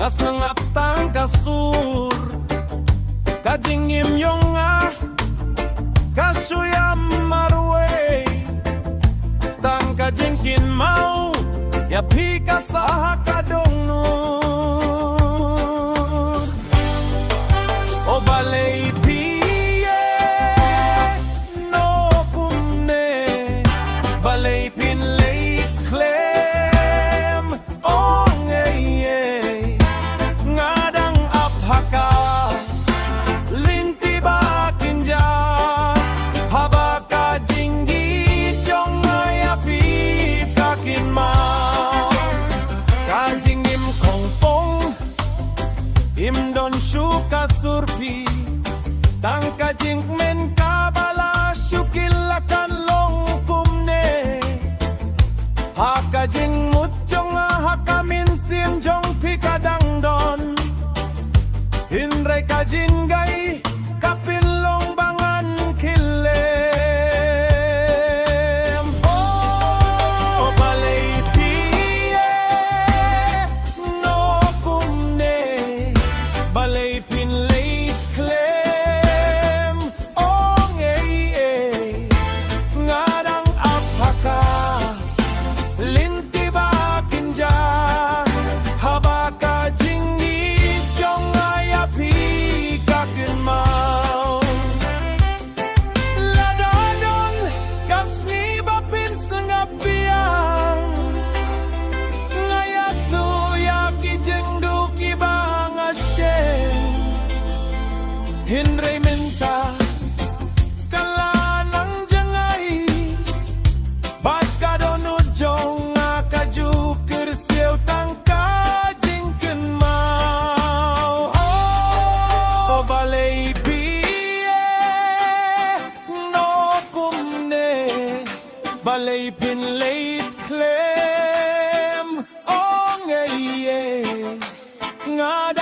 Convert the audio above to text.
ngas nangap tang kasur kajing imyong kasuyam marwe tang kajing kin mau ya pika sah kadong nur o balay piye no kumne balay pin lay klem ong ay ngadang aphaka linti bakinja haba kajing gi jong ay api kakin mau kajing im kong pong im don shuka surpi tang kajing men kabala syukilakan long kumne ha kajing mutjong hakamin sim jong pikadang don hinray kajing gay kapin long bangan kilem oh balay piye no kumne balay pinlay klem ong ay ngadang aphaka linti bakinja haba kajing jong ay api kakin mau ladadon kasni bapin sengapiang ngayatu yaki jengdu kibang asyen hinray minta kalanang jangay bat kadonu jong akajukir siyaw tang kajing ken mau oh balay piye no kumne balay pinlay klem ong ay ngada